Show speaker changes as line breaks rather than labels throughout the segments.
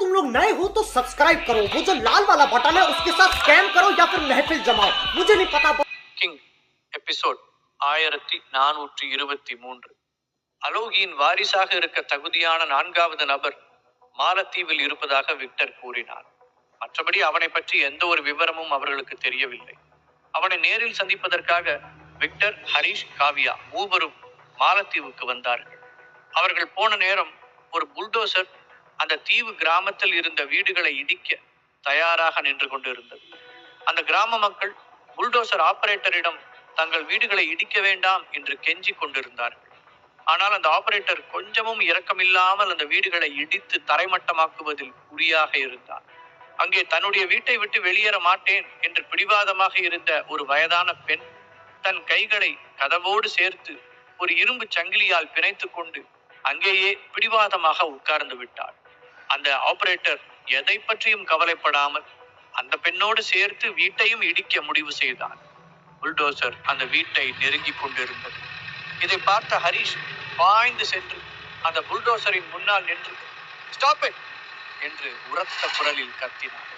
तुम लोग नए हो तो सब्सक्राइब करो, वो जो लाल वाला बटन है उसके साथ स्कैम करो या फिर महफिल जमाओ, मुझे नहीं पता।
King episode 1423. அலோகியின் வாரிசாக இருக்க தகுதியான 4வது நபர் மாலத்தீவில் இருப்பதாக விக்டர் கூறினார். மற்றபடி அவனை பற்றி எந்த ஒரு விவரமும் அவர்களுக்கு தெரியவில்லை. அவனை நேரில் சந்திப்பதற்காக விக்டர், ஹரிஷ், காவியா மூவரும் மாலத்தீவுக்கு வந்தார்கள். அவர்கள் போன நேரம் ஒரு புல்டோசர் அந்த தீவு கிராமத்தில் இருந்த வீடுகளை இடிக்க தயாராக நின்று கொண்டிருந்தது. அந்த கிராம மக்கள் புல்டோசர் ஆபரேட்டரிடம் தங்கள் வீடுகளை இடிக்க வேண்டாம் என்று கெஞ்சி கொண்டிருந்தார்கள். ஆனால் அந்த ஆபரேட்டர் கொஞ்சமும் இரக்கமில்லாமல் அந்த வீடுகளை இடித்து தரைமட்டமாக்குவதில் குறியாக இருந்தார். அங்கே தன்னுடைய வீட்டை விட்டு வெளியேற மாட்டேன் என்று பிடிவாதமாக இருந்த ஒரு வயதான பெண் தன் கைகளை கதவோடு சேர்த்து ஒரு இரும்பு சங்கிலியால் பிணைத்துக் கொண்டு அங்கேயே பிடிவாதமாக உட்கார்ந்து விட்டாள். அந்த ஆபரேட்டர் எதை பற்றியும் கவலைப்படாமல் அந்த பெண்ணோடு சேர்த்து வீட்டையும் இடிக்க முடிவு செய்தான். புல்டோசர் அந்த வீட்டை நெருங்கி கொண்டிருந்தது. இதை பார்த்த ஹரிஷ் பாய்ந்து சென்று அந்த புல்டோசரின் முன்னால் நின்று ஸ்டாப் இட் என்று உரத்த குரலில் கத்தினார்.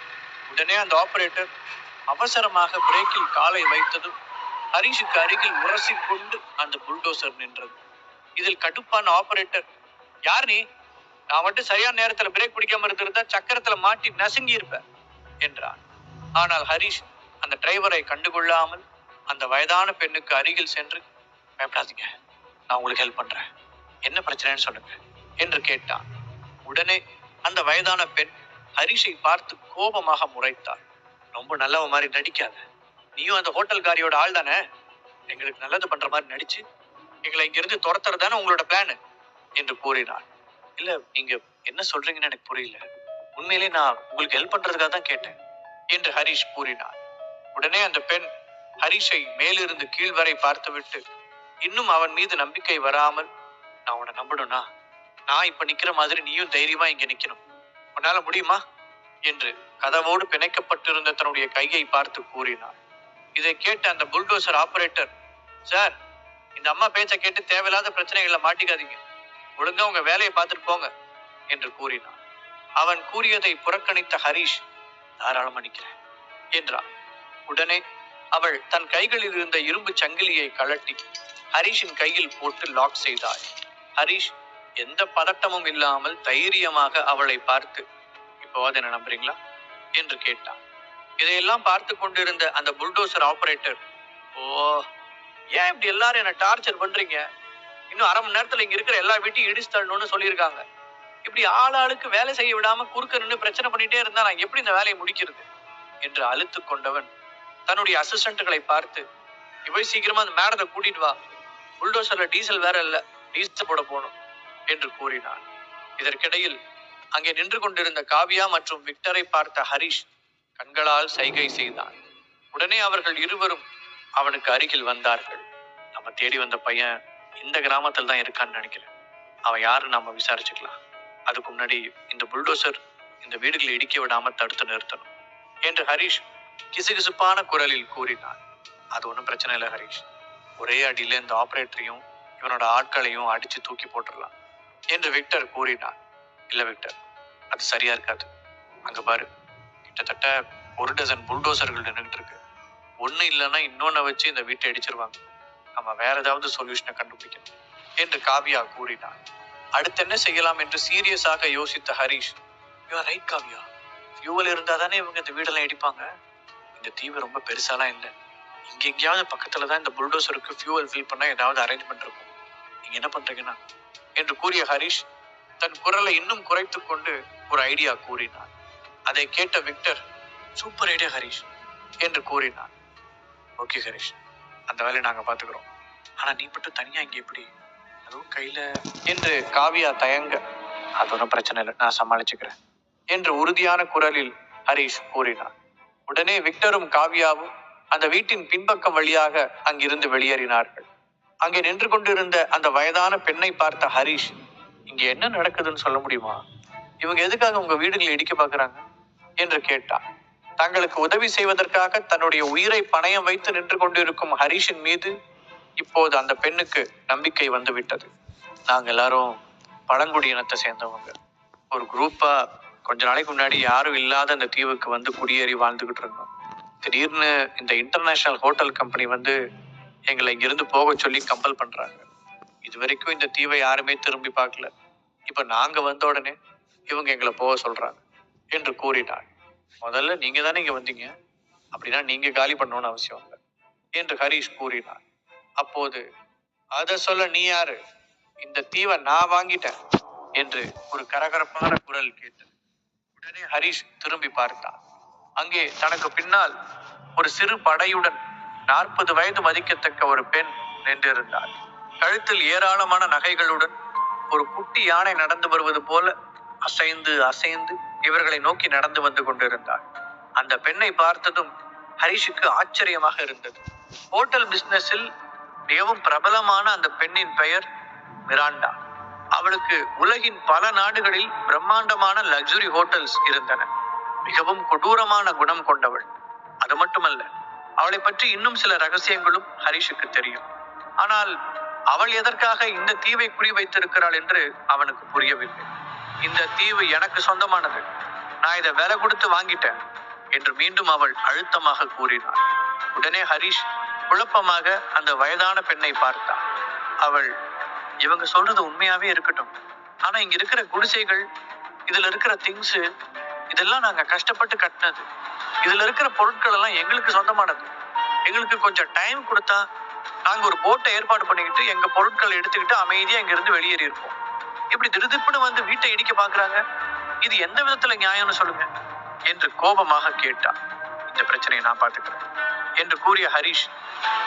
உடனே அந்த ஆபரேட்டர் அவசரமாக பிரேக்கில் காலை வைத்ததும் ஹரிஷுக்கு அருகில் உரசிக்கொண்டு அந்த புல்டோசர் நின்றது. இதில் கடுப்பான ஆபரேட்டர், யார் நீ? நான் மட்டும் சரியான நேரத்துல பிரேக் பிடிக்காம இருந்திருந்தா சக்கரத்துல மாட்டி நசுங்கி இருப்ப என்றான். ஆனால் ஹரிஷ் அந்த டிரைவரை கண்டுகொள்ளாமல் அந்த வயதான பெண்ணுக்கு அருகில் சென்று, பயப்படாதீங்க, நான் உங்களுக்கு ஹெல்ப் பண்றேன், என்ன பிரச்சனைன்னு சொல்லுங்க என்று கேட்டான். உடனே அந்த வயதான பெண் ஹரிஷை பார்த்து கோபமாக முறைத்தார். ரொம்ப நல்லவ மாதிரி நடிக்காத, நீயும் அந்த ஹோட்டல்காரியோட ஆள் தானே, எங்களுக்கு நல்லது பண்ற மாதிரி நடிச்சு எங்களை இங்கிருந்து துரத்துறது தானே உங்களோட பிளான் என்று கூறினார். இல்ல, நீங்க என்ன சொல்றீங்கன்னு எனக்கு புரியல, உண்மையிலே நான் உங்களுக்கு ஹெல்ப் பண்றதுக்காக தான் கேட்டேன் என்று ஹரிஷ் கூறினார். உடனே அந்த பெண் ஹரிஷை மேலிருந்து கீழ் வரை பார்த்துவிட்டு, இன்னும் அவன் மீது நம்பிக்கை வராமல், நான் உன்னை நம்பணும்னா நான் இப்ப நிக்கிற மாதிரி நீயும் தைரியமா இங்க நிக்கணும், உன்னால முடியுமா என்று கதவோடு பிணைக்கப்பட்டிருந்த தன்னுடைய கையை பார்த்து கூறினார். இதை கேட்ட அந்த புல்டோசர் ஆபரேட்டர், சார், இந்த அம்மா பேச்சை கேட்டு தேவையில்லாத பிரச்சனைகளை மாட்டிக்காதீங்க, ஒழுங்கா உங்க வேலையை பார்த்துட்டு போங்க என்று கூறினார். அவன் கூறியதை புறக்கணித்த ஹரிஷ், தாராளமா நிக்கிறேன் என்றான். உடனே அவள் தன் கைகளில் இருந்த இரும்பு சங்கிலியை கழட்டி ஹரிஷின் கையில் போட்டு லாக் செய்தாள். ஹரிஷ் எந்த பதட்டமும் இல்லாமல் தைரியமாக அவளை பார்த்து, இப்போவாது என்ன நம்புறீங்களா என்று கேட்டான். இதையெல்லாம் பார்த்து கொண்டிருந்த அந்த புல்டோசர் ஆபரேட்டர், ஓ, ஏன் இப்படி எல்லாரும் என்ன டார்ச்சர் பண்றீங்க, இன்னும் அரை மணி நேரத்துல இங்க இருக்கிற எல்லா வீட்டையும் இடிச்சு தள்ளணும்னு சொல்லியிருக்காங்க, இப்படி ஆளாளுக்கு வேலை செய்ய விடாம குறுக்க நின்று பிரச்சனை பண்ணிட்டே இருந்தா நான் எப்படி இந்த வேலையை முடிக்கிறது என்று அழுத்து கொண்டவன் தன்னுடைய அசிஸ்டன்ட்களை பார்த்து, இவ்வளவு சீக்கிரமா அந்த மேடத்தை கூட்டிட்டு வா, புல்டோசர்ல டீசல் வேற இல்ல, டீசல் போட போகணும் என்று கூறினான். இதற்கிடையில் அங்கே நின்று கொண்டிருந்த காவியா மற்றும் விக்டரை பார்த்த ஹரிஷ் கண்களால் சைகை செய்தான். உடனே அவர்கள் இருவரும் அவனுக்கு அருகில் வந்தார்கள். நம்ம தேடி வந்த பையன் இந்த கிராமத்தில் தான் இருக்கான்னு நினைக்கிறேன், அவன் யாரு நாம விசாரிச்சுக்கலாம், அதுக்கு முன்னாடி இந்த புல்டோசர் இந்த வீடுகளை இடிக்க விடாம தடுத்து நிறுத்தணும் என்று ஹரிஷ் கிசுகிசுப்பான குரலில் கூறினான். அது ஒன்றும் பிரச்சனை இல்லை ஹரிஷ், ஒரே அடியில இந்த ஆபரேட்டரையும் இவனோட ஆட்களையும் அடிச்சு தூக்கி போட்டுடலாம் என்று விக்டர் கூறினான். இல்ல விக்டர், அது சரியா இருக்காது, அங்க பாரு, கிட்டத்தட்ட 1 டஜன் புல்டோசர்கள் நின்றுட்டு இருக்கு, ஒண்ணு இல்லைன்னா இன்னொன்ன வச்சு இந்த வீட்டை அடிச்சிருவாங்க, நம்ம வேற ஏதாவது சொல்யூஷனை கண்டுபிடிக்கணும் என்று காவியா கூறினான். அடுத்து என்ன செய்யலாம் என்று சீரியஸாக யோசித்த Harish, you are right Kavya, fuel இருந்தா தானே இவங்க இந்த வீடெல்லாம் இடிப்பாங்க, இந்த தீவு ரொம்ப பெருசாலாம் இல்லை, இங்க எங்கேயாவது பக்கத்துலதான் இந்த புல்டோசருக்கு ஃபியூவல் ஃபில் பண்ண ஏதாவது அரேஞ்ச்மெண்ட் இருக்கும், நீங்க என்ன பண்றீங்கன்னா என்று கூறிய ஹரிஷ் தன் குரலை இன்னும் குறைத்து கொண்டு ஒரு ஐடியா கூறினான். அதை கேட்ட விக்டர், சூப்பர் ஐடியா ஹரிஷ் என்று கூறினான். ஓகே ஹரிஷ், அந்த வேலையை நாங்க பாத்துக்கிறோம், ஆனா நீ மட்டும் தனியா இங்க எப்படி, அதுவும் கையில என்று காவியா தயங்க, அது ஒன்றும் பிரச்சனை இல்லை, நான் சமாளிச்சுக்கிறேன் என்று உறுதியான குரலில் ஹரிஷ் கூறினான். உடனே விக்டரும் காவியாவும் அந்த வீட்டின் பின்பக்கம் வழியாக அங்கிருந்து வெளியேறினார்கள். அங்கே நின்று கொண்டிருந்த அந்த வயதான பெண்ணை பார்த்த ஹரிஷ், இங்க என்ன நடக்குதுன்னு சொல்ல முடியுமா, இவங்க எதுக்காக உங்க வீடுகளை இடிக்க பாக்குறாங்க என்று கேட்டான். தங்களுக்கு உதவி செய்வதற்காக தன்னுடைய உயிரை பணயம் வைத்து நின்று கொண்டிருக்கும் ஹரிஷின் மீது இப்போது அந்த பெண்ணுக்கு நம்பிக்கை வந்துவிட்டது. நாங்க எல்லாரும் பழங்குடி இனத்தை சேர்ந்தவங்க, ஒரு குரூப்பா கொஞ்ச நாளைக்கு முன்னாடி யாரும் இல்லாத அந்த தீவுக்கு வந்து குடியேறி வாழ்ந்துகிட்டு இருந்தோம். திடீர்னு இந்த இன்டர்நேஷனல் ஹோட்டல் கம்பெனி வந்து எங்களை இங்கிருந்து போக சொல்லி கம்பல் பண்றாங்க. இது வரைக்கும் இந்த தீவை யாருமே திரும்பி பார்க்கல. இப்ப நாங்க வந்த உடனே இவங்க எங்களை போக சொல்றாங்க என்று கூறினாள். முதல்ல நீங்க தானே இங்க வந்தீங்க, அப்படின்னா நீங்க காலி பண்ணணும்னு அவசியம் இல்லை என்று ஹரிஷ் கூறினார். அப்போது அத சொல்ல நீ யாரு, இந்த தீவை நான் வாங்கிட்டேன் என்று ஒரு கரகரப்பான குரல் கேட்டது. உடனே ஹரிஷ் திரும்பி பார்த்தான். அங்கே தனக்கு பின்னால் ஒரு சிறு படையுடன் 40 வயது மதிக்கத்தக்க ஒரு பெண் நின்றிருந்தாள். கழுத்தில் ஏராளமான நகைகளுடன் ஒரு குட்டி யானை நடந்து வருவது போல அசைந்து அசைந்து இவர்களை நோக்கி நடந்து வந்து கொண்டிருந்தாள். அந்த பெண்ணை பார்த்ததும் ஹரிஷுக்கு ஆச்சரியமாக இருந்தது. ஹோட்டல் பிசினஸில் மிகவும் பிரபலமான அந்த பெண்ணின் பெயர் மிராண்டா. அவளுக்கு உலகின் பல நாடுகளில் பிரம்மாண்டமான லக்ஸுரி ஹோட்டல்ஸ் இருந்தன. மிகவும் கொடூரமான குணம் கொண்டவள். அது மட்டுமல்ல, அவளை பற்றி இன்னும் சில ரகசியங்களும் ஹரிஷுக்கு தெரியும். ஆனால் அவள் எதற்காக இந்த தீவை குறிவைத்திருக்கிறாள் என்று அவனுக்கு புரியவில்லை. இந்த தீவு எனக்கு சொந்தமானது, நான் இதை விலை கொடுத்து வாங்கிட்டேன் என்று மீண்டும் அவள் அழுத்தமாக கூறினாள். உடனே ஹரிஷ் குழப்பமாக அந்த வயதான பெண்ணை பார்த்தாள். அவள், இவங்க சொல்றது உண்மையாவே இருக்கட்டும், ஆனா இங்க இருக்கிற குடிசைகள், இதுல இருக்கிற திங்ஸ், இதெல்லாம் நாங்க கஷ்டப்பட்டு கட்டினது. இதுல இருக்கிற பொருட்கள் எல்லாம் எங்களுக்கு சொந்தமானது. எங்களுக்கு கொஞ்சம் டைம் கொடுத்தா நாங்க ஒரு போட்டை ஏற்பாடு பண்ணிக்கிட்டு எங்க பொருட்களை எடுத்துக்கிட்டு அமைதியா இங்க இருந்து வெளியேறி இருப்போம். இப்படி திடுதிப்புன்னு வந்து வீட்டை இடிக்க பாக்குறாங்க, இது எந்த விதத்துல நியாயம்னு சொல்லுங்க என்று கோபமாக கேட்டார். இந்த பிரச்சனையை நான் பார்த்துக்கிறேன் என்று கூறிய ஹரிஷ்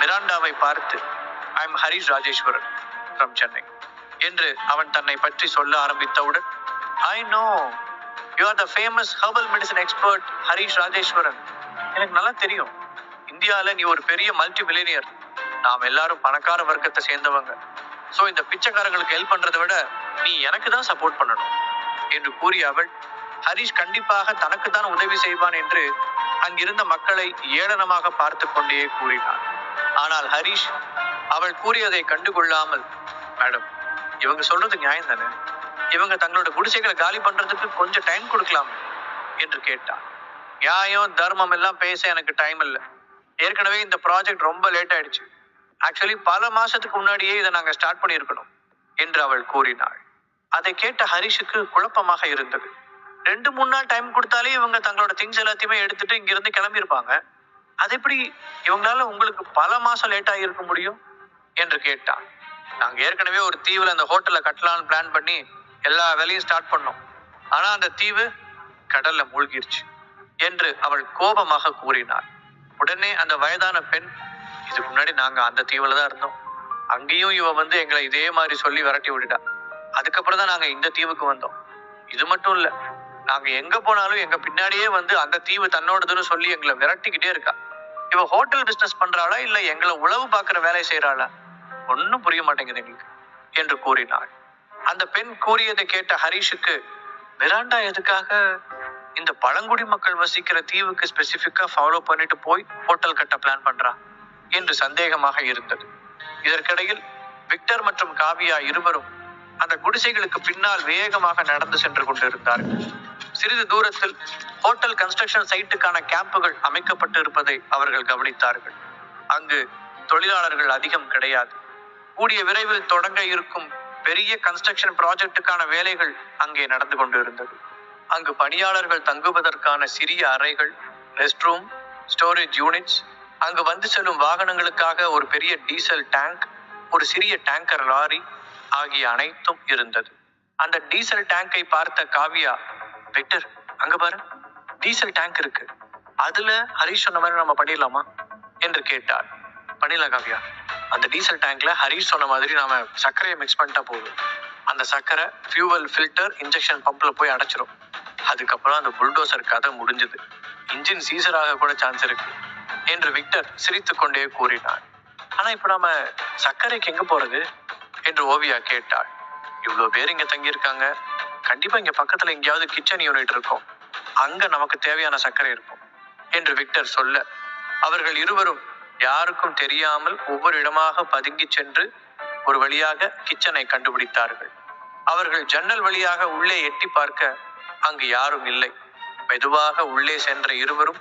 மிராண்டாவை பார்த்து, I am Harish Rajeswaran from Chennai என்று அவன் தன்னை பற்றி சொல்ல ஆரம்பித்தவுடன், I know you are the famous herbal medicine expert Harish Rajeswaran. எனக்கு நல்லா தெரியும், இந்தியாவில் நீ ஒரு பெரிய மல்டி மில்லியனியர். நாம் எல்லாரும் பணக்கார வர்க்கத்தை சேர்ந்தவங்க. ஸோ இந்த பிச்சைக்காரங்களுக்கு ஹெல்ப் பண்றதை விட நீ எனக்கு தான் சப்போர்ட் பண்ணணும் என்று கூறிய அவள், ஹரிஷ் கண்டிப்பாக தனக்கு தான் உதவி செய்வான் என்று அங்கிருந்த மக்களை ஏளனமாக பார்த்து கொண்டே கூறினார். ஆனால் ஹரிஷ் அவள் கூறியதை கண்டுகொள்ளாமல், மேடம், இவங்க சொல்றது நியாயம் தானே, இவங்க தங்களோட குடிசைகளை காலி பண்றதுக்கு கொஞ்சம் டைம் கொடுக்கலாம் என்று கேட்டார். நியாயம் தர்மம் எல்லாம் பேச எனக்கு டைம் இல்லை. ஏற்கனவே இந்த ப்ராஜெக்ட் ரொம்ப லேட் ஆயிடுச்சு. ஆக்சுவலி பல மாசத்துக்கு முன்னாடியே இதை நாங்க ஸ்டார்ட் பண்ணியிருக்கணும் என்று அவள் கூறினாள். அதை கேட்ட ஹரிஷுக்கு குழப்பமாக இருந்தது. 2-3 நாள் டைம் கொடுத்தாலே இவங்க தங்களோட திங்ஸ் எல்லாத்தையுமே எடுத்துட்டு இங்கிருந்து கிளம்பி இருப்பாங்க. அது எப்படி இவங்களால உங்களுக்கு பல மாசம் லேட் ஆகியிருக்க முடியும் என்று கேட்டான். நாங்க ஏற்கனவே ஒரு தீவுல அந்த ஹோட்டலை கட்டலான்னு பிளான் பண்ணி எல்லா வேலையும் ஸ்டார்ட் பண்ணோம். ஆனா அந்த தீவு கடல்ல மூழ்கிருச்சு என்று அவள் கோபமாக கூறினாள். உடனே அந்த வயதான பெண், இதுக்கு முன்னாடி நாங்க அந்த தீவுல தான் இருந்தோம், அங்கேயும் இவ வந்து எங்களை இதே மாதிரி சொல்லி விரட்டி விட்டுட்டா. அதுக்கப்புறம் தான் நாங்க இந்த தீவுக்கு வந்தோம். இது மட்டும் இல்ல, நாங்க எங்க போனாலும் எங்க பின்னாடியே வந்து அந்த தீவு தன்னோடதுன்னு சொல்லி எங்களை விரட்டிக்கிட்டே இருக்கா. இவ ஹோட்டல் பிசினஸ் பண்றாளா இல்ல எங்களை உளவு பார்க்கிற வேலை செய்யறாளா, ஒன்னும் புரிய மாட்டேங்குது எங்களுக்கு என்று கூறினாள். அந்த பெண் கூறியதை கேட்ட ஹரிஷுக்கு, மிராண்டா எதுக்காக இந்த பழங்குடி மக்கள் வசிக்கிற தீவுக்கு ஸ்பெசிபிக்கா ஃபாலோ பண்ணிட்டு போய் ஹோட்டல் கட்ட பிளான் பண்றா என்று சந்தேகமாக இருந்தது. இதற்கிடையில் விக்டர் மற்றும் காவியா இருவரும் அந்த குடிசைகளுக்கு பின்னால் வேகமாக நடந்து சென்று கொண்டிருந்தார்கள். சிறிது தூரத்தில் ஹோட்டல் கன்ஸ்ட்ரக்ஷன் சைட்டுக்கான கேம்புகள் அமைக்கப்பட்டு இருப்பதை அவர்கள் கவனித்தார்கள். அங்கு தொழிலாளர்கள் அதிகம் கிடையாது. கூடிய விரைவில் தொடங்க இருக்கும் பெரிய கன்ஸ்ட்ரக்ஷன் ப்ராஜெக்டுக்கான வேலைகள் அங்கே நடந்து கொண்டிருந்தது. அங்கு பணியாளர்கள் தங்குவதற்கான சிறிய அறைகள், ரெஸ்ட் ரூம், ஸ்டோரேஜ் யூனிட்ஸ், அங்கு வந்து செல்லும் வாகனங்களுக்காக ஒரு பெரிய டீசல் டேங்க், ஒரு சிறிய டேங்கர் லாரி ஆகிய அனைத்தும் இருந்தது. அந்த டீசல் டேங்கை பார்த்த காவியா, விக்டர் அங்க பாரு, டீசல் டேங்க் இருக்கு, அதுல ஹரிஷ் சொன்ன மாதிரி நம்ம பண்ணிடலாமா என்று கேட்டார். பண்ணிடலாம் காவியா, அந்த டீசல் டேங்க்ல ஹரிஷ் சொன்ன மாதிரி நாம சர்க்கரையை மிக்ஸ் பண்ணிட்டா போதும். அந்த சர்க்கரை ஃபியூவல் ஃபில்டர் இன்ஜெக்ஷன் பம்ப்ல போய் அடைச்சிரும். அதுக்கப்புறம் அந்த புல்டோசர் கதை முடிஞ்சது. இன்ஜின் சீசராக கூட சான்ஸ் இருக்கு என்று விக்டர் சிரித்து கொண்டே கூறினார். ஆனா இப்ப நாம சர்க்கரைக்கு எங்க போறது என்று ஓவியா கேட்டாள். இவ்வளவு பேர் இங்க தங்கி இருக்காங்க, கண்டிப்பா இங்க பக்கத்துல எங்கேயாவது கிச்சன் யூனிட் இருக்கும், அங்க நமக்கு தேவையான சர்க்கரை இருக்கும் என்று விக்டர் சொல்ல, அவர்கள் இருவரும் யாருக்கும் தெரியாமல் ஒவ்வொரு இடமாக பதுங்கி சென்று ஒரு வழியாக கிச்சனை கண்டுபிடித்தார்கள். அவர்கள் ஜன்னல் வழியாக உள்ளே எட்டி பார்க்க அங்கு யாரும் இல்லை. மெதுவாக உள்ளே சென்ற இருவரும்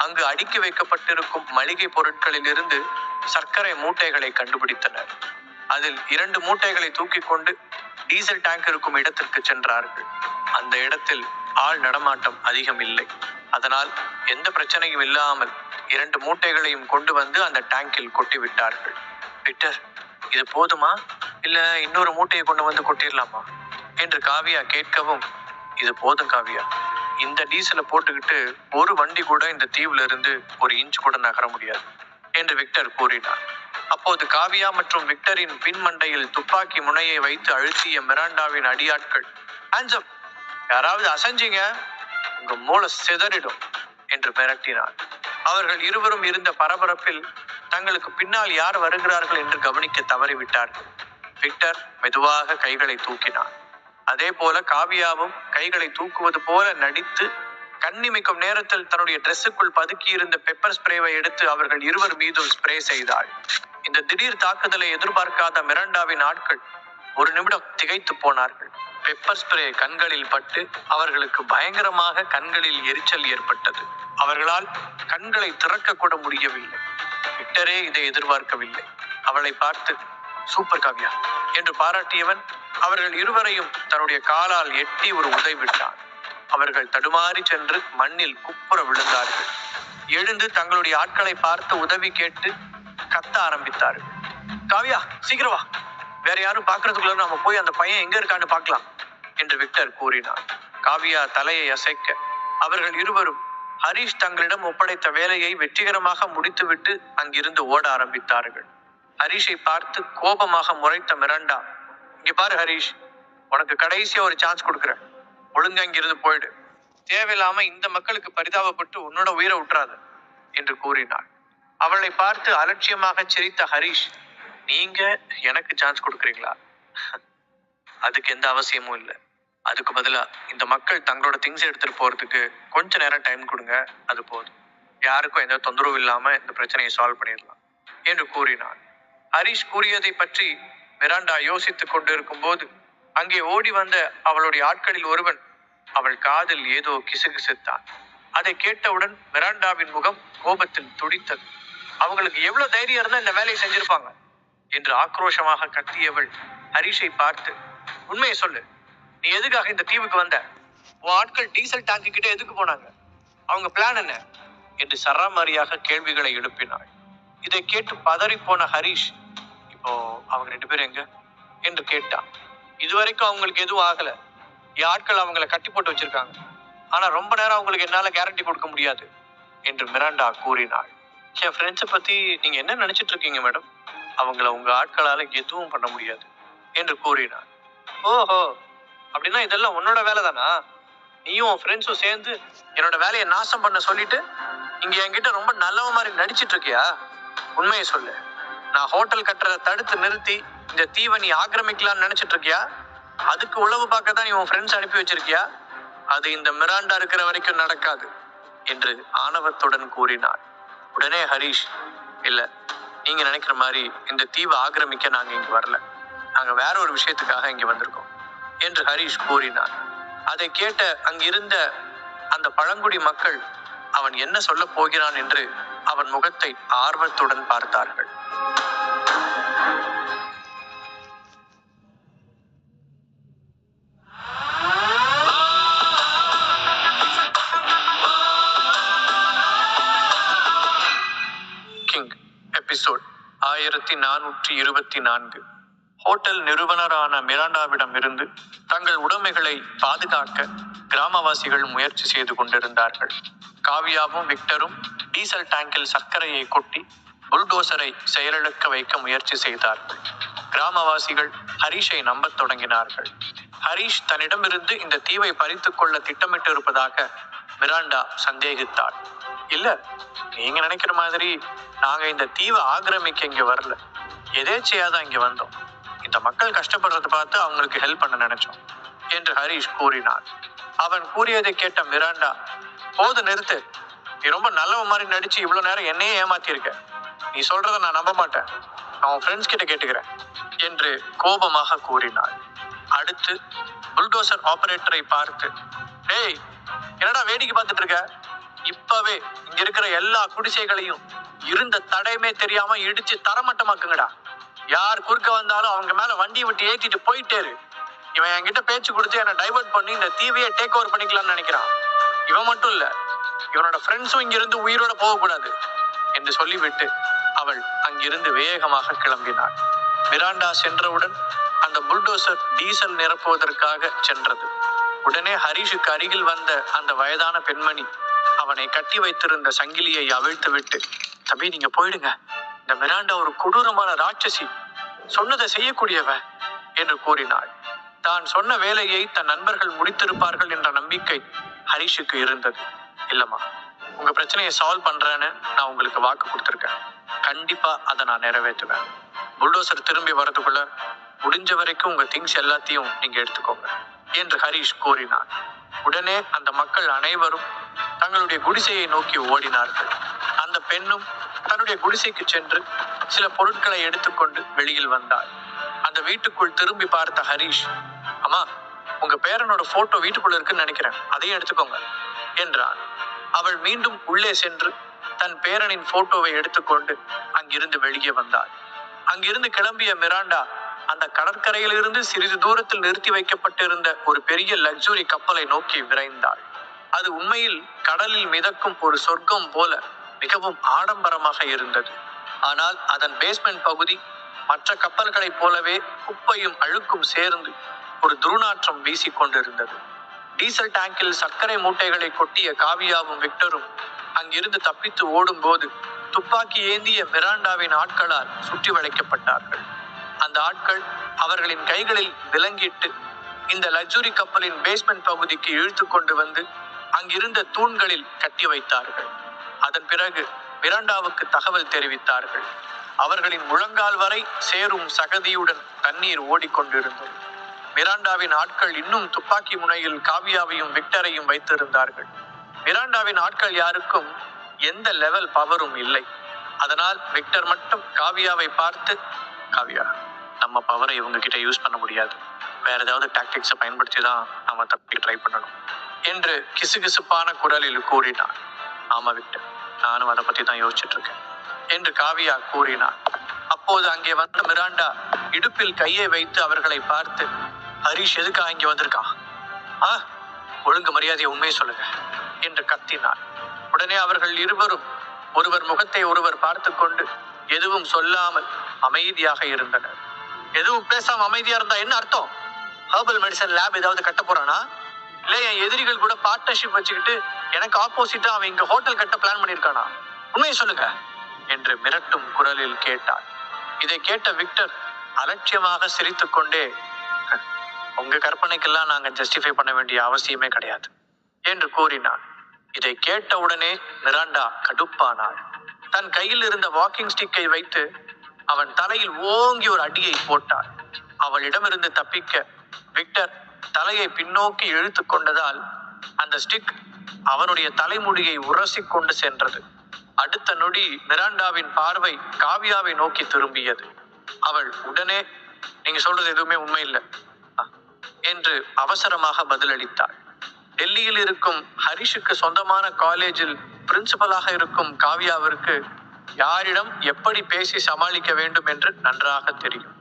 அங்கு அடுக்கி வைக்கப்பட்டிருக்கும் மளிகை பொருட்களிலிருந்து சர்க்கரை மூட்டைகளை கண்டுபிடித்தனர். அதில் 2 மூட்டைகளை தூக்கி கொண்டு டீசல் டேங்க் இருக்கும் இடத்திற்கு சென்றார்கள். அந்த இடத்தில் ஆள் நடமாட்டம் அதிகம் இல்லை. அதனால் எந்த பிரச்சனையும் இல்லாமல் 2 மூட்டைகளையும் கொண்டு வந்து அந்த டேங்கில் கொட்டி விட்டார்கள். விக்டர், இது போதுமா, இல்ல இன்னொரு மூட்டையை கொண்டு வந்து கொட்டிடலாமா என்று காவியா கேட்கவும், இது போதும் காவியா, இந்த டீசலை போட்டுக்கிட்டு ஒரு வண்டி கூட இந்த தீவுல இருந்து ஒரு இன்ச் கூட நகர முடியாது என்று விக்டர் கூறினார். அப்போது காவியா மற்றும் விக்டரின் பின்மண்டையில் துப்பாக்கி முனையை வைத்து அழுத்திய மிராண்டாவின் அடியாட்கள், ஹேண்ட்ஸ், யாராவது அசைஞ்சீங்க, உங்க மூளை சிதறிடும் என்று மிரட்டினார். அவர்கள் இருவரும் இருந்த பரபரப்பில் தங்களுக்கு பின்னால் யார் வருகிறார்கள் என்று கவனிக்க தவறிவிட்டார்கள். விக்டர் மெதுவாக கைகளை தூக்கினார். அதே போல காவியாவும் கைகளை தூக்குவது போல நடித்து கண்ணிமைக்கும் நேரத்தில் தன்னுடைய டிரெஸ்ஸுக்குள் பதுக்கி இருந்த பெப்பர் ஸ்ப்ரேவை எடுத்து அவர்கள் இருவர் மீதும் ஸ்ப்ரே செய்தாள். இந்த திடீர் தாக்குதலை எதிர்பார்க்காத மிராண்டாவின் ஆட்கள் ஒரு நிமிடம் திகைத்து போனார்கள். பெப்பர் ஸ்ப்ரே கண்களில் பட்டு அவர்களுக்கு பயங்கரமாக கண்களில் எரிச்சல் ஏற்பட்டது. அவர்களால் கண்களை திறக்க கூட முடியவில்லை. விக்டரே இதை எதிர்பார்க்கவில்லை. அவளை பார்த்து, சூப்பர் காவியா என்று பாராட்டியவன் அவர்கள் இருவரையும் தன்னுடைய காலால் எட்டி ஒரு உதை விட்டான். அவர்கள் தடுமாறி சென்று மண்ணில் குப்புற விழுந்தார்கள். எழுந்து தங்களுடைய ஆட்களை பார்த்து உதவி கேட்டு கத்த ஆரம்பித்தார்கள். காவியா, சீக்கிரம் வா, வேற யாரும் பாக்குறதுக்குள்ள நாம போய் அந்த பையன் எங்க இருக்கான்னு பார்க்கலாம் என்று விக்டர் கூறினார். காவியா தலையை அசைக்க அவர்கள் இருவரும் ஹரிஷ் தங்களிடம் ஒப்படைத்த வேலையை வெற்றிகரமாக முடித்துவிட்டு அங்கிருந்து ஓட ஆரம்பித்தார்கள். ஹரிஷை பார்த்து கோபமாக முறைத்த மிராண்டா, இங்க பாரு ஹரிஷ், உனக்கு கடைசியா ஒரு சான்ஸ் கொடுக்குறேன், ஒழுங்கா இங்கிருந்து போயிடு, தேவையில்லாம இந்த மக்களுக்கு பரிதாபப்பட்டு உன்னோட உயிரை விட்டுறாத என்று கூறினாள். அவளை பார்த்து அலட்சியமாக சிரித்த ஹரிஷ், நீங்க எனக்கு சான்ஸ் கொடுக்குறீங்களா? அதுக்கு எந்த அவசியமும் இல்லை. அதுக்கு பதிலா இந்த மக்கள் தங்களோட திங்ஸ் எடுத்துட்டு போறதுக்கு கொஞ்ச நேரம் டைம் கொடுங்க, அது போதும். யாருக்கும் எந்த தொந்தரவும் இல்லாம இந்த பிரச்சனையை சால்வ் பண்ணிடலாம் என்று கூறினான். ஹரிஷ் கூறியதை பற்றி மிராண்டா யோசித்துக் கொண்டிருக்கும் போது அங்கே ஓடி வந்த அவளுடைய ஆட்களில் ஒருவன் அவள் காதில் ஏதோ கிசுகிசுத்தான். அதை கேட்டவுடன் மிராண்டாவின் முகம் கோபத்தில் துடித்தது. அவங்களுக்கு எவ்வளவு தைரியம் இருந்தா இந்த வேலையை செஞ்சிருப்பாங்க என்று ஆக்ரோஷமாக கத்தியவள் ஹரிஷை பார்த்து, உண்மையை சொல்லு, நீ எதுக்காக இந்த தீவுக்கு வந்த? உன் ஆட்கள் டீசல் டேங்கு கிட்ட எதுக்கு போனாங்க? அவங்க பிளான் என்ன என்று சராமாரியாக கேள்விகளை எழுப்பினாள். இதை கேட்டு பதறி போன ஹரிஷ், இப்போ அவங்க 2 பேரும் எங்க என்று கேட்டான். இதுவரைக்கும் அவங்களுக்கு எதுவும் ஆகல. என் ஆட்கள் அவங்களை கட்டி போட்டு வச்சிருக்காங்க. ஆனா ரொம்ப நேரம் அவங்களுக்கு என்னால கேரண்டி கொடுக்க முடியாது என்று மிராண்டா கூறினாள். என் ஃப்ரெண்ட்ஸை பத்தி நீங்க என்ன நினைச்சிட்டு இருக்கீங்க மேடம்? அவங்கள உங்க ஆட்களால எதுவும் பண்ண முடியாது என்று கூறினார். ஓஹோ, அப்படின்னா இதெல்லாம் உன்னோட வேலை தானா? நீயும் உன் ஃப்ரெண்ட்ஸும் சேர்ந்து என்னோட வேலையை நாசம் பண்ண சொல்லிட்டு இங்க என்கிட்ட ரொம்ப நல்லவ மாதிரி நடிச்சிட்டு இருக்கியா? உண்மையை சொல்லு, நான் ஹோட்டல் கட்டுறதை தடுத்து நிறுத்தி இந்த தீவை நீ ஆக்கிரமிக்கலாம்னு நினைச்சிட்டு இருக்கியா? அதுக்கு உளவு பார்க்க தான் நீ உன் ஃப்ரெண்ட்ஸ் அனுப்பி வச்சிருக்கியா? அது இந்த மிராண்டா இருக்கிற வரைக்கும் நடக்காது என்று ஆணவத்துடன் கூறினார். உடனே ஹரிஷ், இல்ல, நீங்க நினைக்கிற மாதிரி இந்த தீவை ஆக்கிரமிக்க நாங்க இங்க வரல, நாங்க வேற ஒரு விஷயத்துக்காக இங்க வந்திருக்கோம் என்று ஹரிஷ் கூறினார். அதை கேட்ட அங்கிருந்த அந்த பழங்குடி மக்கள் அவன் என்ன சொல்ல போகிறான் என்று அவன் முகத்தை ஆர்வத்துடன் பார்த்தார்கள். King episode 1424. ஹோட்டல் நிறுவனரான மிராண்டாவிடம் இருந்து தங்கள் உடைமைகளை பாதுகாக்க கிராமவாசிகள் முயற்சி செய்து கொண்டிருந்தார்கள். காவியாவும் விக்டரும் டீசல் டேங்கில் சர்க்கரையை கொட்டி புல்டோசரை செயலிழக்க வைக்க முயற்சி செய்தார்கள். கிராமவாசிகள் ஹரிஷை நம்பத் தொடங்கினார்கள். ஹரிஷ் தன்னிடமிருந்து இந்த தீவை பறித்துக் கொள்ள திட்டமிட்டு இருப்பதாக மிராண்டா சந்தேகித்தாள். இல்ல, நீங்க நினைக்கிற மாதிரி நாங்க இந்த தீவை ஆக்கிரமிக்க இங்க வரல, எதேச்சையாதான் இங்க வந்தோம். இந்த மக்கள் கஷ்டப்படுறதை பார்த்து அவங்களுக்கு ஹெல்ப் பண்ண நினைச்சோம் என்று ஹரிஷ் கூறினார். அவன் கூறியதை கேட்ட மிராண்டா, போது நிறுத்து, நீ ரொம்ப நல்லவ மாதிரி நடிச்சு இவ்வளவு நேரம் என்னையே ஏமாத்திருக்க, நீ சொல்றத நான் நம்ப மாட்டேன், நான் உன் ஃப்ரெண்ட்ஸ் கிட்ட கேட்டுக்கிறேன் என்று கோபமாக கூறினாள். அடுத்து புல்டோசர் ஆபரேட்டரை பார்த்து, டேய், என்னடா வேடிக்கை பார்த்துட்டு இருக்க? இப்பவே இங்க இருக்கிற எல்லா குடிசைகளையும் இருந்த தடையுமே தெரியாம இடிச்சு தரமட்டமாக்குங்கடா. யார் குறுக்க வந்தாலும் அவங்க மேல வண்டியை விட்டு ஏத்திட்டு போயிட்டேரு. இவன் என்கிட்ட பேச்சு கொடுத்து என்னை டைவர்ட் பண்ணி இந்த தீவையை டேக் ஓவர் பண்ணிக்கலாம்னு நினைக்கிறான். இவன் மட்டும் இல்ல, இவனோட ஃப்ரெண்ட்ஸும் இங்கிருந்து உயிரோட போகக்கூடாது என்று சொல்லிவிட்டு அவள் அங்கிருந்து வேகமாக கிளம்பினாள். மிராண்டா சென்றவுடன் அந்த புல்டோசர் டீசல் நிரப்புவதற்காக சென்றது. உடனே ஹரிஷுக்கு அருகில் வந்த அந்த வயதான பெண்மணி அவனை கட்டி வைத்திருந்த சங்கிலியை அவிழ்த்து விட்டு, தம்பி நீங்க போயிடுங்க, இந்த மிராண்டா ஒரு கொடூரமான ராட்சசி, சொன்னதை செய்யக்கூடியவ என்று கூறினாள். தான் சொன்ன வேலையை தன் நண்பர்கள் முடித்திருப்பார்கள் என்ற நம்பிக்கை ஹரிஷுக்கு இருந்தது. இல்லம்மா, உங்க பிரச்சனையை சால்வ் பண்றேன்னு நான் உங்களுக்கு வாக்கு கொடுத்துருக்கேன். கண்டிப்பா அதை நான் நிறைவேற்றுவேன். புல்டோசர் திரும்பி வரதுக்குள்ள முடிஞ்ச வரைக்கும் உங்க திங்ஸ் எல்லாத்தையும் நீங்க எடுத்துக்கோங்க என்று ஹரிஷ் கூறினார். உடனே அந்த மக்கள் அனைவரும் தங்களுடைய குடிசையை நோக்கி ஓடினார்கள். அந்த பெண்ணும் தன்னுடைய குடிசைக்கு சென்று சில பொருட்களை எடுத்துக்கொண்டு வெளியில் வந்தாள். அந்த வீட்டுக்குள் திரும்பி பார்த்த ஹரிஷ், அம்மா உங்க பேரனோட போட்டோ வீட்டுக்குள்ள இருக்குன்னு நினைக்கிறேன், அதையும் எடுத்துக்கோங்க என்றான். அவள் மீண்டும் உள்ளே சென்று தன் பேரனின் போட்டோவை எடுத்துக்கொண்டு அங்கிருந்து வெளியே வந்தாள். அங்கிருந்து கிளம்பிய மிராண்டா அந்த கடற்கரையிலிருந்து சிறிது தூரத்தில் நிறுத்தி வைக்கப்பட்டிருந்த ஒரு பெரிய லக்ஸுரி கப்பலை நோக்கி விரைந்தாள். அது உண்மையில் கடலில் மிதக்கும் ஒரு சொர்க்கம் போல மிகவும் ஆடம்பரமாக இருந்தது. ஆனால் அதன் பேஸ்மெண்ட் பகுதி மற்ற கப்பல்களைப் போலவே குப்பையும் அழுக்கும் சேர்ந்து ஒரு துர்நாற்றம் வீசிக் கொண்டிருந்தது. டீசல் டேங்கில் சர்க்கரை மூட்டைகளை கொட்டிய காவியாவும் விக்டரும் அங்கிருந்து தப்பித்து ஓடும் போது துப்பாக்கி ஏந்திய மிராண்டாவின் ஆட்களால் சுற்றி வளைக்கப்பட்டார்கள். அந்த ஆட்கள் அவர்களின் கைகளில் விலங்கிட்டு இந்த லக்ஸுரி கப்பலின் பேஸ்மெண்ட் பகுதிக்கு இழுத்து கொண்டு வந்து அங்கிருந்த தூண்களில் கட்டி வைத்தார்கள். அதன் பிறகு மிராண்டாவுக்கு தகவல் தெரிவித்தார்கள். அவர்களின் முழங்கால் வரை சேரும் சகதியுடன் தண்ணீர் ஓடிக்கொண்டிருந்தது. மிராண்டாவின் ஆட்கள் இன்னும் துப்பாக்கி முனையில் காவியாவையும் விக்டரையும் வைத்திருந்தார்கள். மிராண்டாவின் ஆட்கள் யாருக்கும் எந்த லெவல் பவரும் இல்லை. அதனால் விக்டர் மட்டும் காவியாவை பார்த்து, காவியா, நம்ம பவரை இவங்க கிட்ட யூஸ் பண்ண முடியாது, வேற ஏதாவது டாக்டிக்ஸை பயன்படுத்தி தான் நம்ம தப்பி ட்ரை பண்ணணும் என்று கிசுகிசுப்பான குரலில் கூறினார். ஆமா விக்டர், நானும் அதை பத்தி தான் யோசிச்சுட்டு இருக்கேன் என்று காவியா கூறினார். அப்போது அங்கே வந்த மிராண்டா இடுப்பில் கையை வைத்து அவர்களை பார்த்து, ஹரிஷ் எதுக்காக இங்கே வந்திருக்கான்? ஒழுங்கு மரியாதையை உண்மையை சொல்லுங்க என்று கத்தினார். உடனே அவர்கள் இருவரும் ஒருவர் முகத்தை ஒருவர் பார்த்து கொண்டு எதுவும் சொல்லாமல் அமைதியாக இருந்தனர். எதுவும் பேசாம அமைதியா இருந்தா என்ன அர்த்தம்? ஹெர்பல் மெடிசன் லேப் ஏதாவது கட்ட போறானா? இல்ல என் எதிரிகள் கூட பார்ட்னர்ஷிப் வச்சுக்கிட்டு எனக்கு ஆப்போசிட்டா அவன் இங்க ஹோட்டல் கட்ட பிளான் பண்ணிருக்கானா? உண்மையை சொல்லுங்க என்று மிரட்டும் குரலில் கேட்டார். இதை கேட்ட விக்டர் அலட்சியமாக சிரித்து கொண்டே, உங்க கற்பனைக்கெல்லாம் நாங்க ஜஸ்டிஃபை பண்ண வேண்டிய அவசியமே கிடையாது என்று கூறினார். இதை கேட்டவுடனே மிராண்டா கடுப்பானாள். தன் கையில் இருந்த வாக்கிங் ஸ்டிக்கை வைத்து அவன் தலையில் ஓங்கி ஒரு அடியை போட்டாள். அவளிடமிருந்து தப்பிக்க விக்டர் தலையை பின்னோக்கி இழுத்து கொண்டதால் அந்த ஸ்டிக் அவனுடைய தலைமுடியை உரசி கொண்டு சென்றது. அடுத்த நொடி மிராண்டாவின் பார்வை காவியாவை நோக்கி திரும்பியது. அவள் உடனே, நீங்க சொல்றது எதுவுமே உண்மை இல்லை என்று அவசரமாக பதிலளித்தாள். டெல்லியில் இருக்கும் ஹரிஷுக்கு சொந்தமான காலேஜில் பிரின்சிபலாக இருக்கும் காவியாவிற்கு யாரிடம் எப்படி பேசி சமாளிக்க வேண்டும் என்று நன்றாக தெரியும்.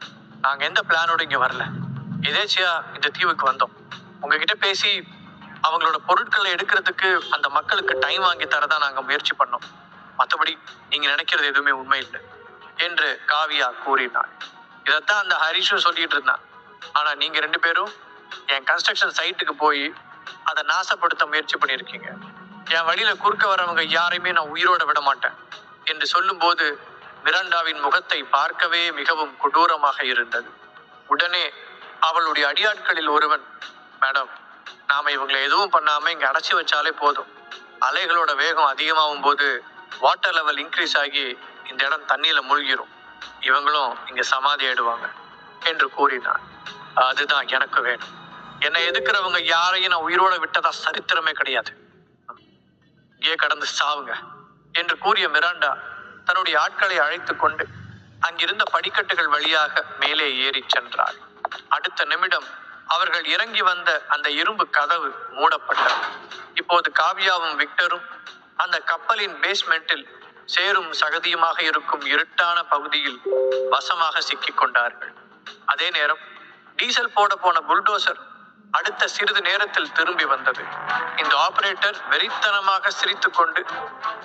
நாங்க எந்த பிளானோட இங்க வரல, எதேச்சியா இந்த தீவுக்கு வந்தோம். உங்ககிட்ட பேசி அவங்களோட பொருட்களை எடுக்கிறதுக்கு அந்த மக்களுக்கு டைம் வாங்கி தரதான் நாங்க முயற்சி பண்ணோம். மற்றபடி நீங்க நினைக்கிறது எதுவுமே உண்மை இல்லை என்று காவியா கூறினாள். இதைத்தான் அந்த ஹரிஷும் சொல்லிட்டு இருந்தான். ஆனா நீங்க ரெண்டு பேரும் என் கன்ஸ்ட்ரக்ஷன் சைட்டுக்கு போய் அதை நாசப்படுத்த முயற்சி பண்ணியிருக்கீங்க. என் வழியில குறுக்க வரவங்க யாரையுமே நான் உயிரோட விட மாட்டேன் என்று சொல்லும் போது மிராண்டாவின் முகத்தை பார்க்கவே மிகவும் கொடூரமாக இருந்தது. உடனே அவளுடைய அடியாட்களில் ஒருவன், மேடம், நாம இவங்களை எதுவும் பண்ணாம இங்க அடைச்சி வச்சாலே போதும். அலைகளோட வேகம் அதிகமாகும் போது வாட்டர் லெவல் இன்க்ரீஸ் ஆகி இந்த இடம் தண்ணியில மூழ்கிரும், இவங்களும் இங்க சமாதி ஆயிடுவாங்க என்று கூறினான். அதுதான் எனக்கு வேணும். என்னை எதுக்குறவங்க யாரையும் நான் உயிரோட விட்டதா சரித்திரமே கிடையாது, இங்கே கடந்து சாவுங்க என்று கூறிய மிராண்டா தன்னுடைய ஆட்களை அழைத்து கொண்டு அங்கிருந்த படிக்கட்டுகள் வழியாக மேலே ஏறி சென்றாள். அடுத்த நிமிடம் அவர்கள் இறங்கி வந்த அந்த இரும்பு கதவு மூடப்பட்டது. இப்போது காவ்யாவும் விக்டரும் அந்த கப்பலின் பேஸ்மெண்டில் சேரும் சகதியுமாக இருக்கும் இருட்டான பகுதியில் வசமாக சிக்கிக் கொண்டார்கள். அதே நேரம் டீசல் போட போன புல்டோசர் அடுத்த சிறிது நேரத்தில் திரும்பி வந்தது. இந்த ஆபரேட்டர் வெறித்தனமாக சிரித்துக் கொண்டு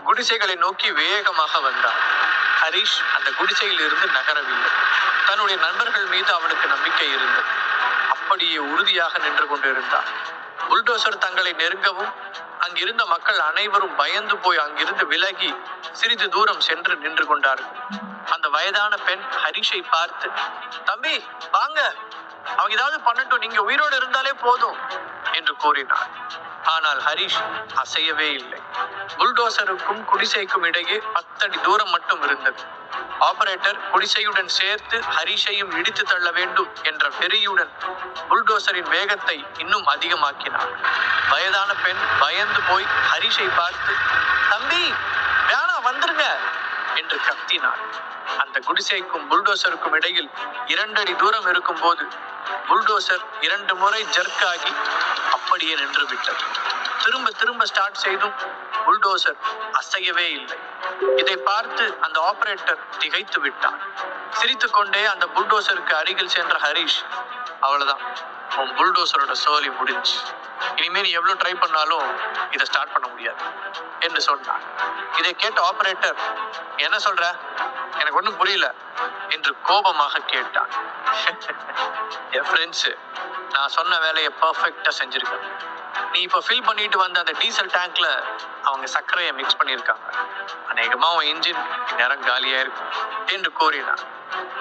குடிசைகளை நோக்கி வேகமாக வந்தார். ஹரிஷ் அந்த குடிசையில் இருந்து நகரவில்லை. தன்னுடைய நண்பர்கள் மீது அவனுக்கு நம்பிக்கை இருந்தது. அப்படியே உறுதியாக நின்று கொண்டிருந்தார். புல்டோசர் தங்களை நெருங்கவும் அங்கிருந்த மக்கள் அனைவரும் பயந்து போய் அங்கிருந்து விலகி சிறிது தூரம் சென்று நின்று கொண்டார்கள். அந்த வயதான பெண் ஹரிஷை பார்த்து, தம்பி வாங்க, அவங்க ஏதாவது பண்ணட்டும், நீங்க உயிரோடு இருந்தாலே போதும் என்று கூறினார். ஆனால் ஹரிஷ் அசையவே இல்லை. புல்டோசருக்கும் குடிசைக்கும் இடையே 10 அடி தூரம் மட்டும் இருந்தது. ஆபரேட்டர் குடிசையுடன் சேர்த்து ஹரிஷையும் இடித்து தள்ள வேண்டும் என்ற வெறியுடன் புல்டோசரின் வேகத்தை இன்னும் அதிகமாக்கினார். வயதான பெண் பயந்து போய் ஹரிஷை பார்த்து, தம்பி வேணா வந்துருங்க என்று கத்தினார். அந்த குடிசைக்கும் புல்டோசருக்கும் இடையில் 2 அடி தூரம் இருக்கும் போது புல்டோசர் 2 முறை ஜர்க் ஆகி அப்படியே நின்று விட்டது. திரும்ப திரும்ப ஸ்டார்ட் செய்தும் புல்டோசர் அசையவே இல்லை. இதை பார்த்து அந்த ஆபரேட்டர் திகைத்து விட்டான். சிரித்து கொண்டே அந்த புல்டோசருக்கு அருகில் சென்ற ஹரிஷ், அவ்வளவுதான், உன் புல்டோசரோட சோலி முடிஞ்சு, இனிமே நீ எவ்வளவு ட்ரை பண்ணாலும் இதை ஸ்டார்ட் பண்ண முடியாது என்று சொன்னான். இதை கேட்ட ஆபரேட்டர், என்ன சொல்ற, எனக்கு ஒன்றும் புரியல என்று கோபமாக கேட்டான். என் ஃப்ரெண்ட்ஸ், நான் சொன்ன வேலையை பர்ஃபெக்டா செஞ்சிருக்கேன். நீ இப்போ ஃபில் பண்ணிட்டு வந்த அந்த டீசல் டேங்க்ல அவங்க சர்க்கரையை மிக்ஸ் பண்ணியிருக்காங்க. அநேகமா உன் இன்ஜின் நேரம் காலியா இருக்கும் என்று கூறினான்.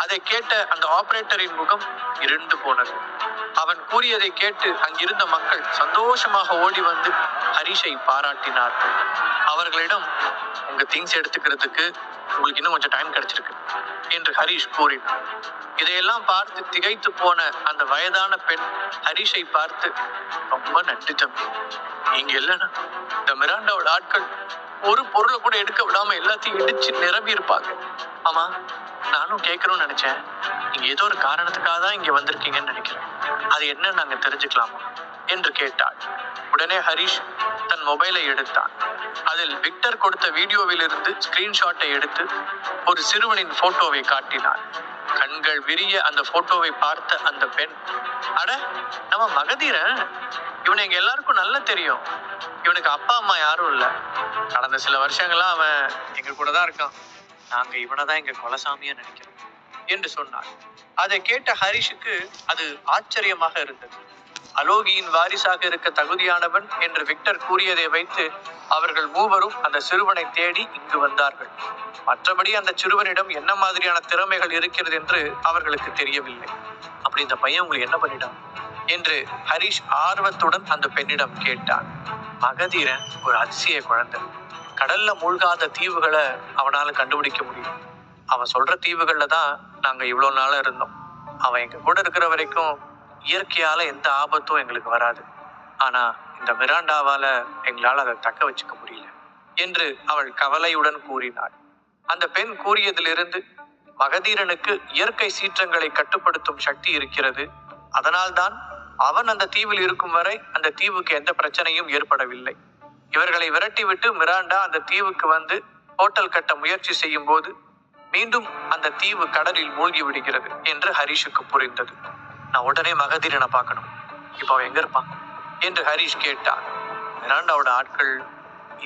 அதை கேட்ட அந்த ஆபரேட்டரின் முகம் இருண்டு போனது. அவன் கூறியதை கேட்டு அங்கிருந்த மக்கள் சந்தோஷமாக ஓடி வந்து ஹரிஷை பாராட்டினார்கள். அவர்களிடம், உங்க திங்ஸ் எடுத்துக்கிறதுக்கு உங்களுக்கு இன்னும் கொஞ்சம் டைம் கிடைச்சிருக்கு என்று ஹரிஷ் கூறினார். இதையெல்லாம் பார்த்து திகைத்து போன அந்த வயதான பெண் ஹரிஷை பார்த்து, ரொம்ப நன்றி தம்பி, நீங்க இல்லைன்னா இந்த மிராண்டாவோட ஆட்கள் ஒரு பொருளை கூட எடுக்க விடாம எல்லாத்தையும் இடிச்சு நிரம்பி இருப்பாங்க. ஆமா, நானும் கேட்கணும்னு நினைச்சேன், நீங்க ஏதோ ஒரு காரணத்துக்காக தான் இங்க வந்திருக்கீங்கன்னு நினைக்கிறேன். அது என்ன நாங்க தெரிஞ்சுக்கலாமா என்று கேட்டாள். உடனே ஹரிஷ் தன் மொபைலை எடுத்தான். அதில் விக்டர் கொடுத்த வீடியோவில் இருந்து ஸ்கிரீன்ஷாட்டை எடுத்து ஒரு சிறுவனின் போட்டோவை காட்டினார். கண்கள் விரிய அந்த போட்டோவை பார்த்த அந்த பெண், அட நம்ம மகதீரன், இவனை எங்க எல்லாருக்கும் நல்லா தெரியும். இவனுக்கு அப்பா அம்மா யாரும் இல்ல. கடந்த சில வருஷங்களா அவன் எங்க கூட தான் இருக்கான். நாங்க இவனைதான் எங்க கொலசாமியா நினைக்கிறோம் என்று சொன்னார். அதை கேட்ட ஹரிஷுக்கு அது ஆச்சரியமாக இருந்தது. அலோகியின் வாரிசாக இருக்க தகுதியானவன் என்று விக்டர் கூறியதை வைத்து அவர்கள் மூவரும் அந்த சிறுவனை தேடி இங்கு வந்தார்கள். மற்றபடி அந்த சிறுவனிடம் என்ன மாதிரியான திறமைகள் இருக்கிறது என்று அவர்களுக்கு தெரியவில்லை. அப்படி இந்த பையன் உங்களுக்கு என்ன பண்ணிட்டான் என்று ஹரிஷ் ஆர்வத்துடன் அந்த பெண்ணிடம் கேட்டான். மகதீரன் ஒரு அதிசய குழந்தை. கடல்ல மூழ்காத தீவுகளை அவனால கண்டுபிடிக்க முடியும். அவன் சொல்ற தீவுகள்ல தான் நாங்க இவ்வளவு நாளா இருந்தோம். அவன் எங்க கூட இருக்கிற வரைக்கும் இயற்கையால எந்த ஆபத்தும் எங்களுக்கு வராது. ஆனா இந்த மிராண்டாவால எங்களால் அதை தக்க வச்சுக்க முடியல என்று அவள் கவலையுடன் கூறினாள். அந்த பெண் கூறியதிலிருந்து, மகதீரனுக்கு இயற்கை சீற்றங்களை கட்டுப்படுத்தும் சக்தி இருக்கிறது. அதனால்தான் அவன் அந்த தீவில் இருக்கும் வரை அந்த தீவுக்கு எந்த பிரச்சனையும் ஏற்படவில்லை. இவர்களை விரட்டிவிட்டு மிராண்டா அந்த தீவுக்கு வந்து ஹோட்டல் கட்ட முயற்சி செய்யும் போது மீண்டும் அந்த தீவு கடலில் மூழ்கி விடுகிறது என்று ஹரிஷுக்கு புரிந்தது. நான் உடனே மகதீரனை பார்க்கணும். இப்போ அவன் எங்க இருப்பான் என்று ஹரிஷ் கேட்டான். மிராண்டாவோட ஆட்கள்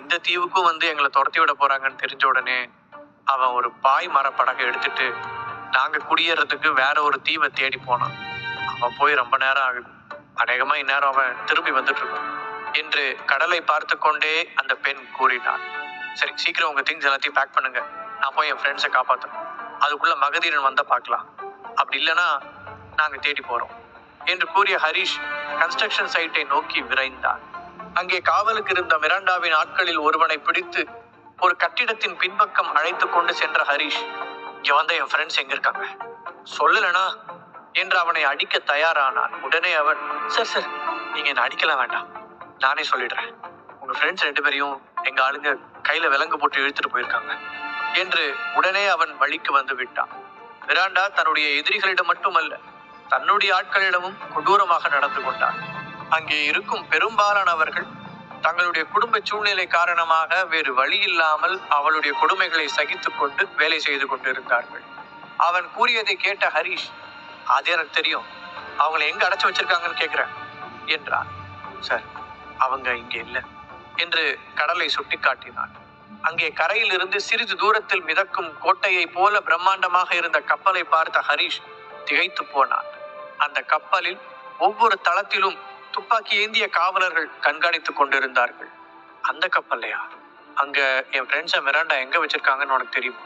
இந்த தீவுக்கும் வந்து எங்களை துரத்தி விட போறாங்கன்னு தெரிஞ்ச உடனே அவன் ஒரு பாய் மரப்படகை எடுத்துட்டு நாங்க குடியேறதுக்கு வேற ஒரு தீவை தேடி போனான். அவன் போய் ரொம்ப நேரம் ஆகுது. அநேகமா இந்நேரம் அவன் திரும்பி வந்துட்டு இருக்கான் என்று கடலை பார்த்து கொண்டே அந்த பெண் கூறினான். சரி, சீக்கிரம் உங்க திங்ஸ் எல்லாத்தையும் பேக் பண்ணுங்க, நான் போய் என் ஃப்ரெண்ட்ஸை காப்பாற்றணும். அதுக்குள்ள மகதீரன் வந்தா பார்க்கலாம், அப்படி இல்லைன்னா நாங்க தேடி போறோம் என்று கூறிய ஹரிஷ் கன்ஸ்ட்ரக்ஷன் சைட்டை நோக்கி விரைந்தான். அங்கே காவலுக்கு இருந்த மிராண்டாவின் ஆட்களில் ஒருவனை பிடித்து ஒரு கட்டிடத்தின் பின்பக்கம் அழைத்து கொண்டு சென்ற ஹரிஷ், இங்க வந்த என் ஃப்ரெண்ட்ஸ் எங்க இருக்காங்க சொல்லலனா என்று அவனை அடிக்க தயாரானான். உடனே அவன், சார் நீங்க என்ன அடிக்கலாம் வேண்டாம், நானே சொல்லிடுறேன். உங்க ஃப்ரெண்ட்ஸ் 2 பேரையும் எங்க ஆளுங்க கையில விலங்கு போட்டு இழுத்துட்டு போயிருக்காங்க என்று உடனே அவன் வழிக்கு வந்து விட்டான். மிராண்டா தன்னுடைய எதிரிகளிடம் மட்டுமல்ல, தன்னுடைய ஆட்களிடமும் கொடூரமாக நடந்து கொண்டார். அங்கே இருக்கும் பெரும்பாலானவர்கள் தங்களுடைய குடும்ப சூழ்நிலை காரணமாக வேறு வழி இல்லாமல் அவளுடைய கொடுமைகளை சகித்துக் கொண்டு வேலை செய்து கொண்டிருந்தார்கள். அவன் கூறியதை கேட்ட ஹரிஷ், அது எனக்கு தெரியும், அவங்களை எங்க அடைச்சு வச்சிருக்காங்கன்னு கேட்கிறேன் என்றார். சார், அவங்க இங்க இல்லை என்று கடலை சுட்டி காட்டினான். அங்கே கரையில் இருந்து சிறிது தூரத்தில் மிதக்கும் கோட்டையை போல பிரம்மாண்டமாக இருந்த கப்பலை பார்த்த ஹரிஷ் திகைத்து போனான். அந்த கப்பலில் ஒவ்வொரு தளத்திலும் துப்பாக்கி ஏந்திய காவலர்கள் கண்காணித்துக் கொண்டிருந்தார்கள். அந்த கப்பல்லையா? அங்க என் ஃப்ரெண்ட்ஸை மிராண்டா எங்க வச்சிருக்காங்கன்னு உனக்கு தெரியுமா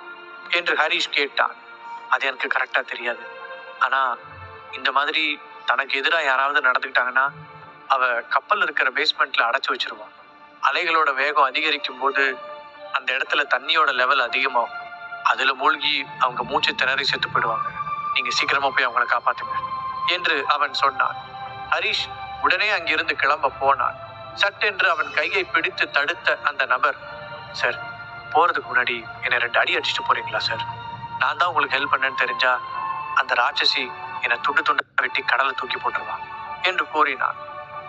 என்று ஹரிஷ் கேட்டான். அது எனக்கு கரெக்டா தெரியாது. ஆனா இந்த மாதிரி தனக்கு எதிராக யாராவது நடந்துக்கிட்டாங்கன்னா அவ கப்பல் இருக்கிற பேஸ்மெண்ட்ல அடைச்சு வச்சிருவான். அலைகளோட வேகம் அதிகரிக்கும் போது அந்த இடத்துல தண்ணியோட லெவல் அதிகமாகும். அதுல மூழ்கி அவங்க மூச்சு திணறி செத்து போயிடுவாங்க. நீங்க சீக்கிரமா போய் அவங்களை காப்பாத்துங்க என்று அவன் சொன்னான். ஹரிஷ் உடனே அங்கிருந்து கிளம்ப போனான். சட்டென்று அவன் கையை பிடித்து தடுத்த அந்த நபர், சார், போறதுக்கு முன்னாடி என்னை 2 அடி அடிச்சுட்டு போறீங்களா சார்? நான் தான் உங்களுக்கு ஹெல்ப் பண்ணேன்னு தெரிஞ்சா அந்த ராட்சசி என்னை துண்டு துண்டா வெட்டி கடலை தூக்கி போட்டுருவான் என்று கூறினான்.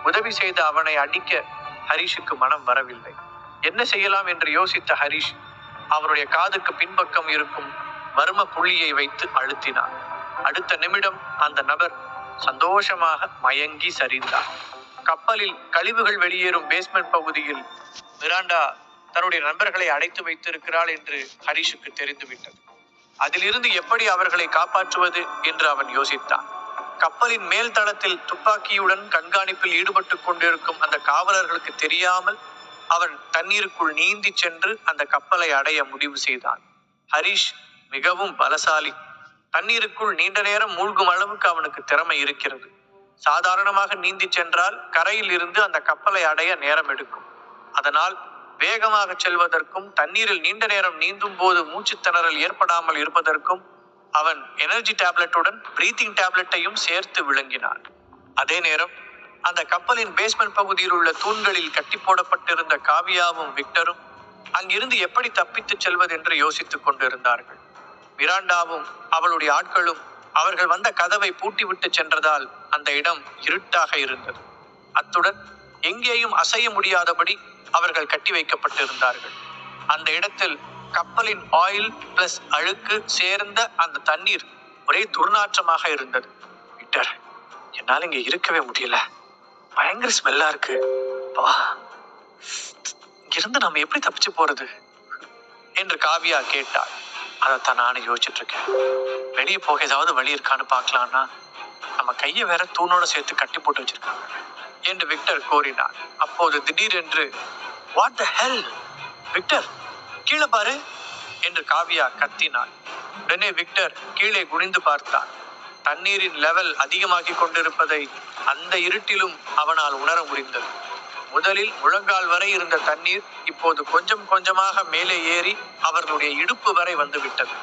உதவி செய்த அவனை அடிக்க ஹரிஷுக்கு மனம் வரவில்லை. என்ன செய்யலாம் என்று யோசித்த ஹரிஷ் அவனுடைய காதுக்கு பின்பக்கம் இருக்கும் மர்ம புள்ளியை வைத்து அழுத்தினான். அடுத்த நிமிடம் அந்த நபர் சந்தோஷமாக மயங்கி சரிந்தார். கப்பலில் கழிவுகள் வெளியேறும் பேஸ்மெண்ட் பகுதியில் மிராண்டா தன்னுடைய நண்பர்களை அடைத்து வைத்திருக்கிறாள் என்று ஹரிஷுக்கு தெரிந்துவிட்டது. அதிலிருந்து எப்படி அவர்களை காப்பாற்றுவது என்று அவன் யோசித்தான். கப்பலின் மேல் தளத்தில் துப்பாக்கியுடன் கண்காணிப்பில் ஈடுபட்டு கொண்டிருக்கும் அந்த காவலர்களுக்கு தெரியாமல் அவன் தண்ணீருக்குள் நீந்தி சென்று அந்த கப்பலை அடைய முடிவு செய்தான். ஹரிஷ் மிகவும் பலசாலி. தண்ணீருக்குள் நீண்ட நேரம் மூழ்கும் அளவுக்கு அவனுக்கு திறமை இருக்கிறது. சாதாரணமாக நீந்தி சென்றால் கரையில் இருந்து அந்த கப்பலை அடைய நேரம் எடுக்கும். அதனால் வேகமாக செல்வதற்கும் தண்ணீரில் நீண்ட நேரம் நீந்தும் போது மூச்சு திணறல் ஏற்படாமல் இருப்பதற்கும் அவன் எனர்ஜி டேப்லெட்டுடன் பிரீத்திங் டேப்லெட்டையும் சேர்த்து விளங்கினான். அதே நேரம் அந்த கப்பலின் பேஸ்மெண்ட் பகுதியில் உள்ள தூண்களில் கட்டி போடப்பட்டிருந்த காவியாவும் விக்டரும் அங்கிருந்து எப்படி தப்பித்து செல்வது என்று யோசித்துக் கொண்டிருந்தார்கள். மிராண்டாவும் அவளுடைய ஆட்களும் அவர்கள் வந்த கதவை பூட்டிவிட்டு சென்றதால் அந்த இடம் இருட்டாக இருந்தது. அத்துடன் எங்கேயும் அசைய முடியாதபடி அவர்கள் கட்டி வைக்கப்பட்டிருந்தார்கள். அந்த இடத்தில் கப்பலின் ஆயில் பிளஸ் அழுக்கு சேர்ந்த அந்த தண்ணீர் ஒரே துர்நாற்றமாக இருந்தது. விக்டர், என்னால் இங்க இருக்கவே முடியல, பயங்கர ஸ்மெல்லா இருக்கு. இங்கிருந்து நம்ம எப்படி தப்பிச்சு போறது என்று காவியா கேட்டாள். அதைத்தான் நானும் யோசிச்சுட்டு இருக்கேன். வெளியே போக ஏதாவது வழி இருக்கான்னு பார்க்கலான்னா நம்ம கையை வேற தூணோட சேர்த்து கட்டி போட்டு வச்சிருக்காங்க என்று விக்டர் கூறினார். அப்போது திடீரென்று, வாட் த ஹெல் விக்டர், கீழே பாரு என்று காவியா கத்தினாள். உடனே விக்டர் கீழே குனிந்து பார்த்தான். தண்ணீரின் லெவல் அதிகமாகி கொண்டிருப்பதை அந்த இருட்டிலும் அவனால் உணர முடிந்தது. முதலில் முழங்கால் வரை இருந்த தண்ணீர் இப்போது கொஞ்சம் கொஞ்சமாக மேலே ஏறி அவர்களுடைய இடுப்பு வரை வந்து விட்டது.